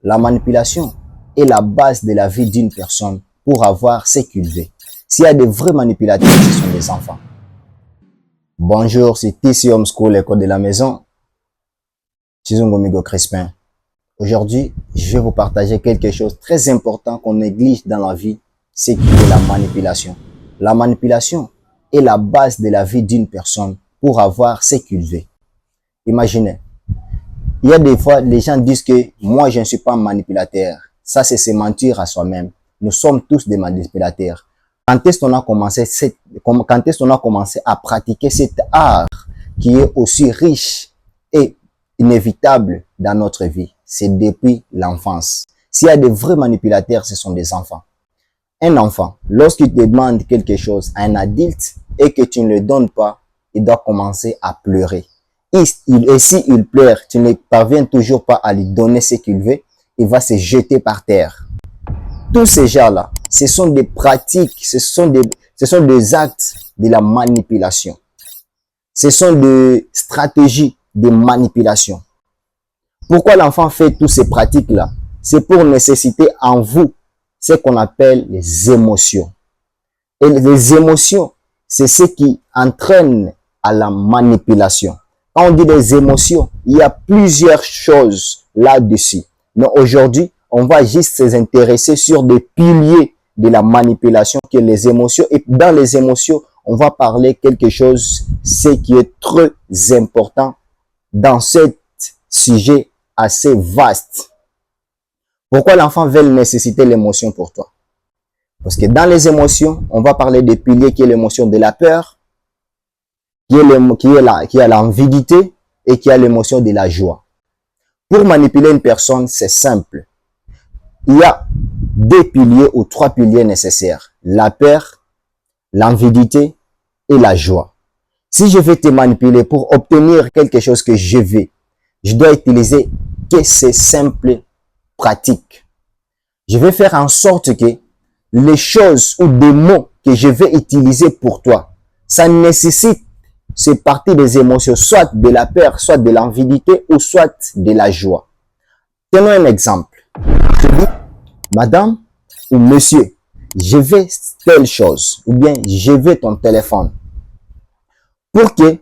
La manipulation est la base de la vie d'une personne pour avoir ce qu'il veut. S'il y a de vrais manipulateurs, ce sont des enfants. Bonjour, c'est TC Homeschool, l'école de la maison. Tizongo Migo Crispin. Aujourd'hui, je vais vous partager quelque chose de très important qu'on néglige dans la vie, c'est la manipulation. La manipulation est la base de la vie d'une personne pour avoir ce qu'il veut. Imaginez, il y a des fois, les gens disent que moi, je ne suis pas manipulateur. Ça, c'est se mentir à soi-même. Nous sommes tous des manipulateurs. Quand est-ce qu'on a commencé à pratiquer cet art qui est aussi riche et inévitable dans notre vie? C'est depuis l'enfance. S'il y a de vrais manipulateurs, ce sont des enfants. Un enfant, lorsqu'il demande quelque chose à un adulte et que tu ne le donnes pas, il doit commencer à pleurer. Et s'il pleure, tu ne parviens toujours pas à lui donner ce qu'il veut, il va se jeter par terre. Tous ces gens-là, ce sont des pratiques, ce sont des actes de la manipulation. Ce sont des stratégies de manipulation. Pourquoi l'enfant fait toutes ces pratiques-là? C'est pour nécessiter en vous ce qu'on appelle les émotions. Et les émotions, c'est ce qui entraîne à la manipulation. Quand on dit des émotions, il y a plusieurs choses là-dessus. Mais aujourd'hui, on va juste s'intéresser sur des piliers de la manipulation que les émotions. Et dans les émotions, on va parler quelque chose, ce qui est très important dans ce sujet assez vaste. Pourquoi l'enfant veut nécessiter l'émotion pour toi? Parce que dans les émotions, on va parler des piliers qui est l'émotion de la peur, qui est l'envidité et qui a l'émotion de la joie. Pour manipuler une personne, c'est simple. Il y a deux piliers ou trois piliers nécessaires. La peur, l'envidité et la joie. Si je veux te manipuler pour obtenir quelque chose que je veux, je dois utiliser que ces simples pratiques. Je vais faire en sorte que les choses ou des mots que je vais utiliser pour toi, ça nécessite, c'est partie des émotions, soit de la peur, soit de l'envidité ou soit de la joie. Tenons un exemple. Je dis, madame ou monsieur, je veux telle chose, ou bien je veux ton téléphone. Pour que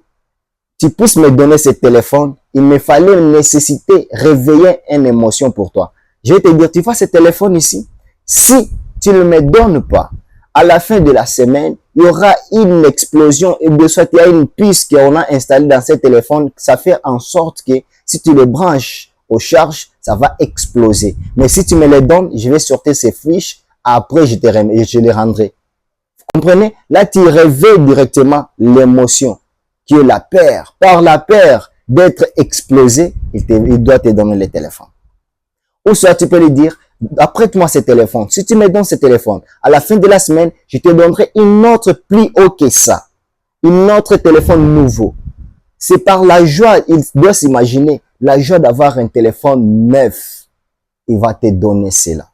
tu puisses me donner ce téléphone, il me fallait nécessiter, réveiller une émotion pour toi. Je vais te dire, tu vois ce téléphone ici, si tu ne me donnes pas, à la fin de la semaine, il y aura une explosion et de soit il y a une puce qu'on a installée dans ce téléphone, ça fait en sorte que si tu le branches aux charges, ça va exploser. Mais si tu me les donnes, je vais sortir ces fiches, après je les rendrai. Vous comprenez? Là, tu réveilles directement l'émotion, qui est la peur. Par la peur d'être explosé, il doit te donner le téléphone. Ou soit tu peux lui dire, apprête-moi ce téléphone. Si tu me donnes ce téléphone, à la fin de la semaine, je te donnerai une autre plus haut que ça. Une autre téléphone nouveau. C'est par la joie, il doit s'imaginer, la joie d'avoir un téléphone neuf. Il va te donner cela.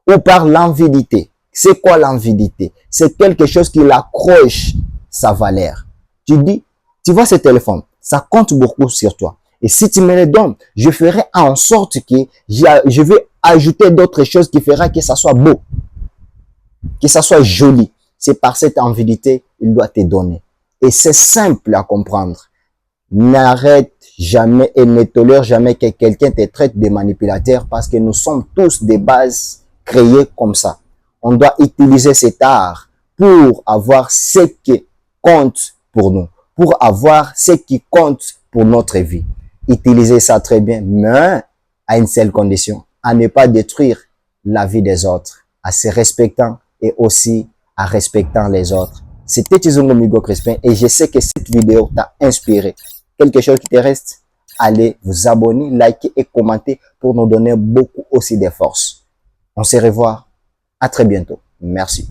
Ou par l'envidité. C'est quoi l'envidité? C'est quelque chose qui accroche sa valeur. Tu dis, tu vois ce téléphone, ça compte beaucoup sur toi. Et si tu me le donnes, je ferai en sorte que je vais ajouter d'autres choses qui fera que ça soit beau, que ça soit joli. C'est par cette envidité, il doit te donner. Et c'est simple à comprendre. N'arrête jamais et ne tolère jamais que quelqu'un te traite de manipulateur parce que nous sommes tous des bases créées comme ça. On doit utiliser cet art pour avoir ce qui compte pour nous, pour avoir ce qui compte pour notre vie. Utilisez ça très bien, mais à une seule condition, à ne pas détruire la vie des autres, à se respectant et aussi à respectant les autres. C'était Tizongo Migo Crispin et je sais que cette vidéo t'a inspiré. Quelque chose qui te reste, allez vous abonner, liker et commenter pour nous donner beaucoup aussi de force. On se revoit. À très bientôt. Merci.